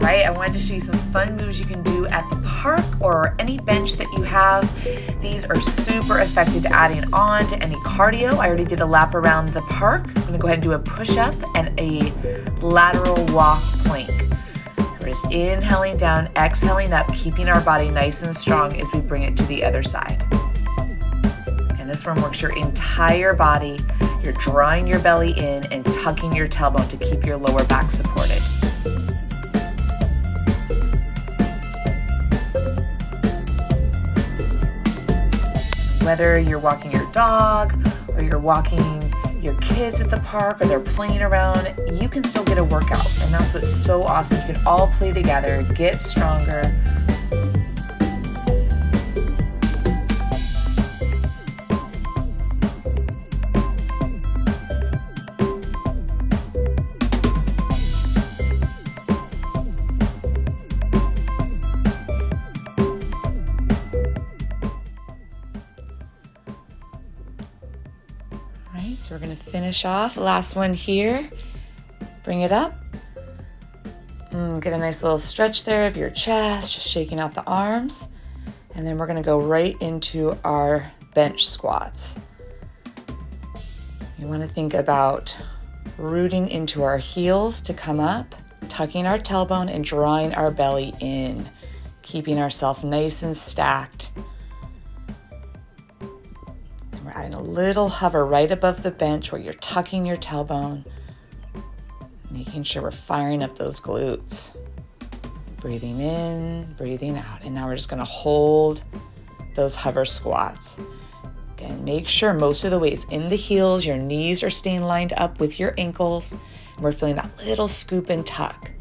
right, I wanted to show you some fun moves you can do at the park or any bench that you have. These are super effective adding on to any cardio. I already did a lap around the park. I'm gonna go ahead and do a push-up and a lateral walk plank. We're just inhaling down, exhaling up, keeping our body nice and strong as we bring it to the other side. And this one works your entire body. You're drawing your belly in and tucking your tailbone to keep your lower back supported. Whether you're walking your dog or you're walking your kids at the park or they're playing around, you can still get a workout. And that's what's so awesome. You can all play together, get stronger. So we're going to finish off. Last one here. Bring it up. Give a nice little stretch there of your chest, just shaking out the arms. And then we're going to go right into our bench squats. You want to think about rooting into our heels to come up, tucking our tailbone and drawing our belly in, keeping ourselves nice and stacked. Adding a little hover right above the bench where you're tucking your tailbone, making sure we're firing up those glutes. Breathing in, breathing out. And now we're just gonna hold those hover squats. Again, make sure most of the weight is in the heels, your knees are staying lined up with your ankles, and we're feeling that little scoop and tuck.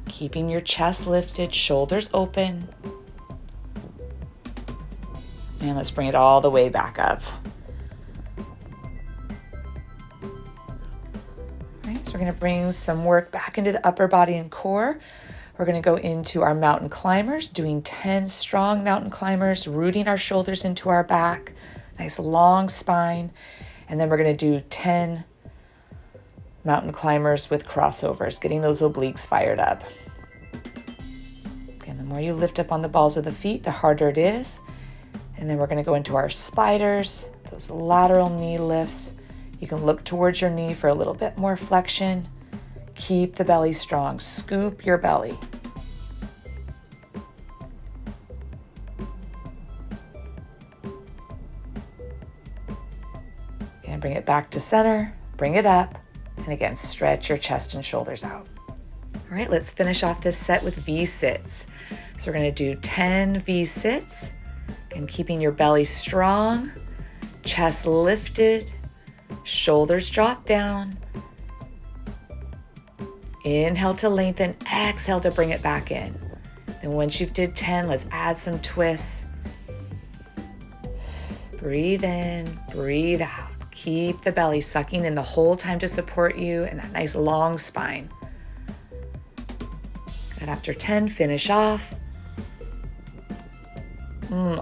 Keeping your chest lifted, shoulders open. And let's bring it all the way back up. All right, so we're gonna bring some work back into the upper body and core. We're gonna go into our mountain climbers, doing 10 strong mountain climbers, rooting our shoulders into our back, nice long spine. And then we're gonna do 10 mountain climbers with crossovers, getting those obliques fired up. Again, the more you lift up on the balls of the feet, the harder it is. And then we're going to go into our spiders, those lateral knee lifts. You can look towards your knee for a little bit more flexion. Keep the belly strong. Scoop your belly. And bring it back to center. Bring it up. And again, stretch your chest and shoulders out. All right, let's finish off this set with V-sits. So we're going to do 10 V-sits. And keeping your belly strong, chest lifted, shoulders drop down. Inhale to lengthen, exhale to bring it back in. And once you've did 10, let's add some twists. Breathe in, breathe out. Keep the belly sucking in the whole time to support you and that nice long spine. Good, after 10, finish off.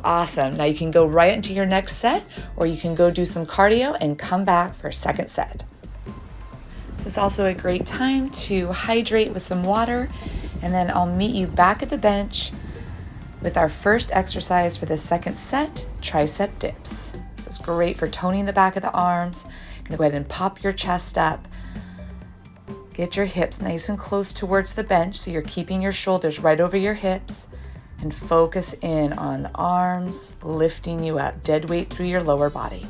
Awesome. Now you can go right into your next set, or you can go do some cardio and come back for a second set. This is also a great time to hydrate with some water, and then I'll meet you back at the bench with our first exercise for the second set, tricep dips. This is great for toning the back of the arms. You're gonna go ahead and pop your chest up. Get your hips nice and close towards the bench so you're keeping your shoulders right over your hips. And focus in on the arms, lifting you up, dead weight through your lower body.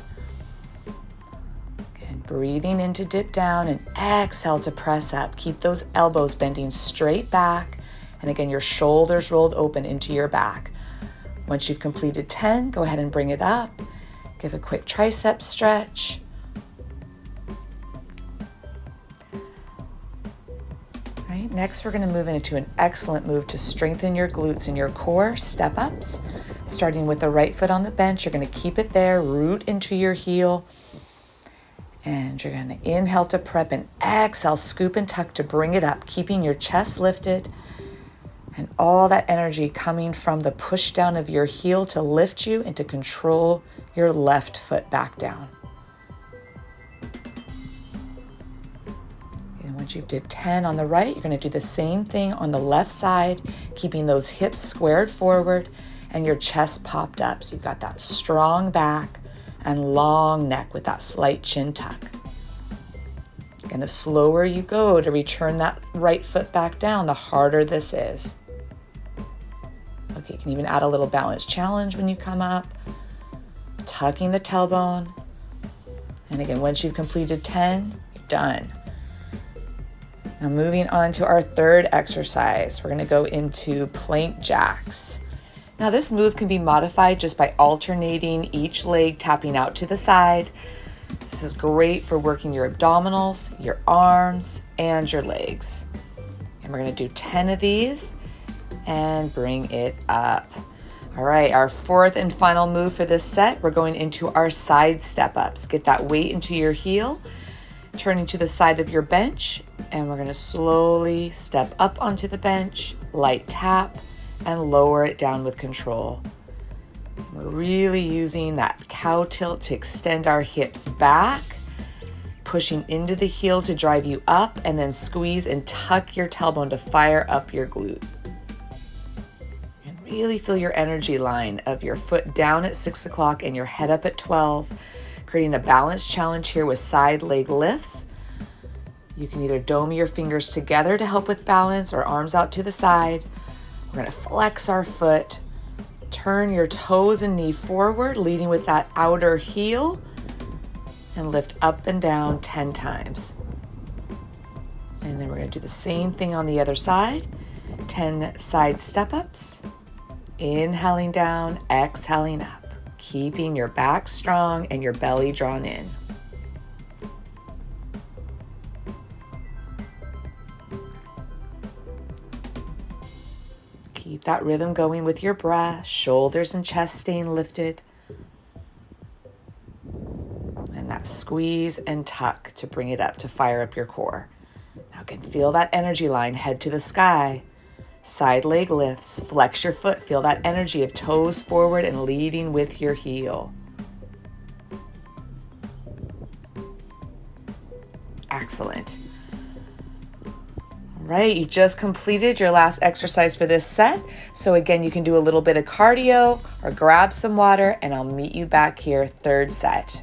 Good, breathing in to dip down and exhale to press up. Keep those elbows bending straight back. And again, your shoulders rolled open into your back. Once you've completed 10, go ahead and bring it up. Give a quick tricep stretch. Right, next, we're going to move into an excellent move to strengthen your glutes and your core, step ups. Starting with the right foot on the bench, you're going to keep it there, root into your heel. And you're going to inhale to prep and exhale, scoop and tuck to bring it up, keeping your chest lifted and all that energy coming from the push down of your heel to lift you and to control your left foot back down. And once you did 10 on the right, you're going to do the same thing on the left side, keeping those hips squared forward and your chest popped up. So you've got that strong back and long neck with that slight chin tuck. And the slower you go to return that right foot back down, the harder this is. Okay, you can even add a little balance challenge when you come up, tucking the tailbone. And again, once you've completed 10, you're done. Now moving on to our third exercise, we're going to go into plank jacks. Now this move can be modified just by alternating each leg, tapping out to the side. This is great for working your abdominals, your arms, and your legs. And we're going to do 10 of these and bring it up. All right, our fourth and final move for this set, we're going into our side step ups. Get that weight into your heel, turning to the side of your bench, and we're going to slowly step up onto the bench, light tap, and lower it down with control. We're really using that cow tilt to extend our hips back, pushing into the heel to drive you up, and then squeeze and tuck your tailbone to fire up your glute. And really feel your energy line of your foot down at 6 o'clock and your head up at 12, creating a balance challenge here with side leg lifts. You can either dome your fingers together to help with balance or arms out to the side. We're going to flex our foot, turn your toes and knee forward, leading with that outer heel, and lift up and down 10 times. And then we're going to do the same thing on the other side. 10 side step-ups. Inhaling down, exhaling up, keeping your back strong and your belly drawn in. Keep that rhythm going with your breath, shoulders and chest staying lifted. And that squeeze and tuck to bring it up, to fire up your core. Now again, feel that energy line, head to the sky. Side leg lifts, flex your foot, feel that energy of toes forward and leading with your heel. Excellent. Right, you just completed your last exercise for this set. So again, you can do a little bit of cardio or grab some water, and I'll meet you back here, third set.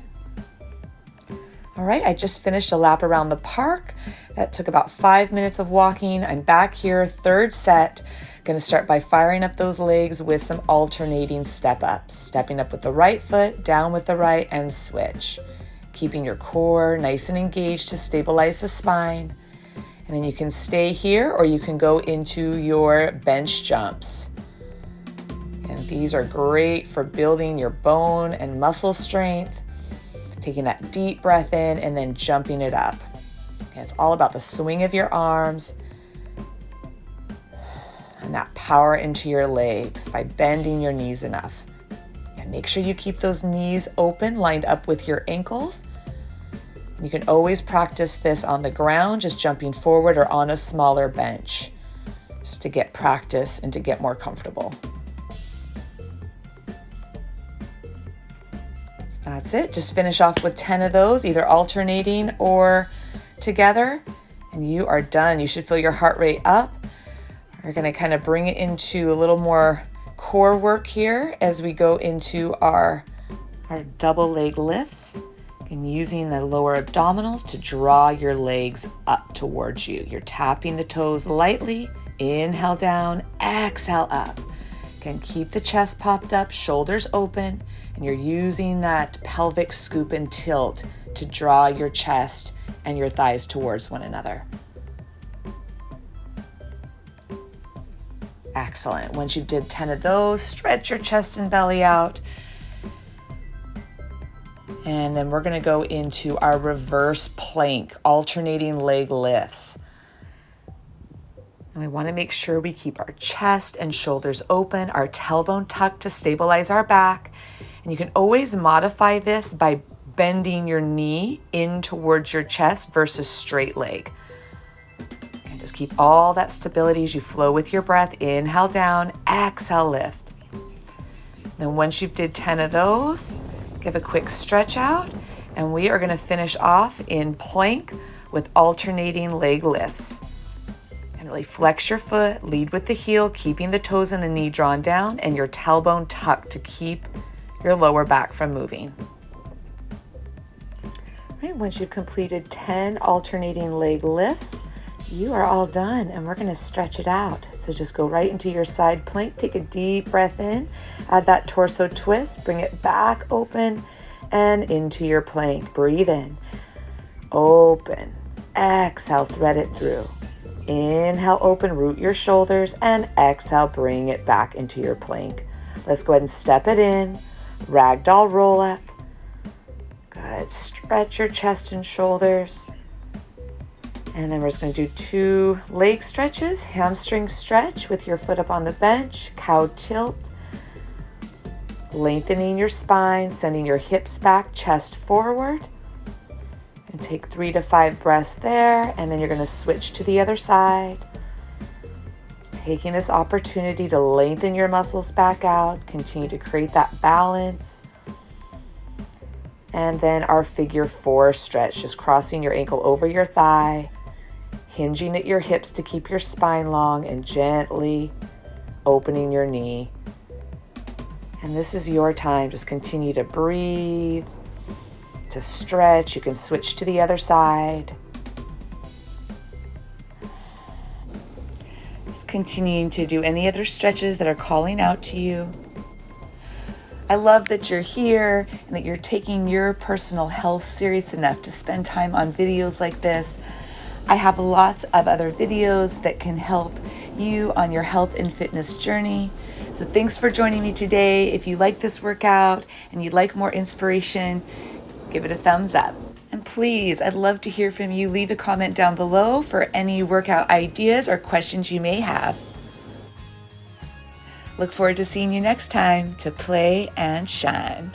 All right, I just finished a lap around the park. That took about 5 minutes of walking. I'm back here, third set. Gonna start by firing up those legs with some alternating step ups. Stepping up with the right foot, down with the right, and switch. Keeping your core nice and engaged to stabilize the spine. And then you can stay here or you can go into your bench jumps. And these are great for building your bone and muscle strength. Taking that deep breath in and then jumping it up. And it's all about the swing of your arms and that power into your legs by bending your knees enough. And make sure you keep those knees open, lined up with your ankles. You can always practice this on the ground, just jumping forward or on a smaller bench, just to get practice and to get more comfortable. That's it. Just finish off with 10 of those, either alternating or together, and you are done. You should feel your heart rate up. We're going to kind of bring it into a little more core work here as we go into our double leg lifts. And using the lower abdominals to draw your legs up towards you. You're tapping the toes lightly. Inhale down, exhale up. Again, keep the chest popped up, shoulders open, and you're using that pelvic scoop and tilt to draw your chest and your thighs towards one another. Excellent. Once you did 10 of those, stretch your chest and belly out. And then we're going to go into our reverse plank, alternating leg lifts. And we want to make sure we keep our chest and shoulders open, our tailbone tucked to stabilize our back. And you can always modify this by bending your knee in towards your chest versus straight leg. And just keep all that stability as you flow with your breath. Inhale down, exhale lift. Then once you've did 10 of those, give a quick stretch out, and we are going to finish off in plank with alternating leg lifts. And really flex your foot, lead with the heel, keeping the toes and the knee drawn down and your tailbone tucked to keep your lower back from moving. All right, once you've completed 10 alternating leg lifts, you are all done, and we're going to stretch it out. So just go right into your side plank, take a deep breath in, add that torso twist, bring it back open and into your plank. Breathe in, open, exhale, thread it through. Inhale, open, root your shoulders, and exhale, bring it back into your plank. Let's go ahead and step it in, ragdoll roll up. Good, stretch your chest and shoulders. And then we're just going to do 2 leg stretches, hamstring stretch with your foot up on the bench, cow tilt, lengthening your spine, sending your hips back, chest forward. And take 3 to 5 breaths there, and then you're going to switch to the other side. It's taking this opportunity to lengthen your muscles back out, continue to create that balance. And then our figure 4 stretch, just crossing your ankle over your thigh, hinging at your hips to keep your spine long, and gently opening your knee. And this is your time. Just continue to breathe, to stretch. You can switch to the other side. Just continuing to do any other stretches that are calling out to you. I love that you're here and that you're taking your personal health serious enough to spend time on videos like this. I have lots of other videos that can help you on your health and fitness journey. So thanks for joining me today. If you like this workout and you'd like more inspiration, give it a thumbs up. And please, I'd love to hear from you. Leave a comment down below for any workout ideas or questions you may have. Look forward to seeing you next time to play and shine.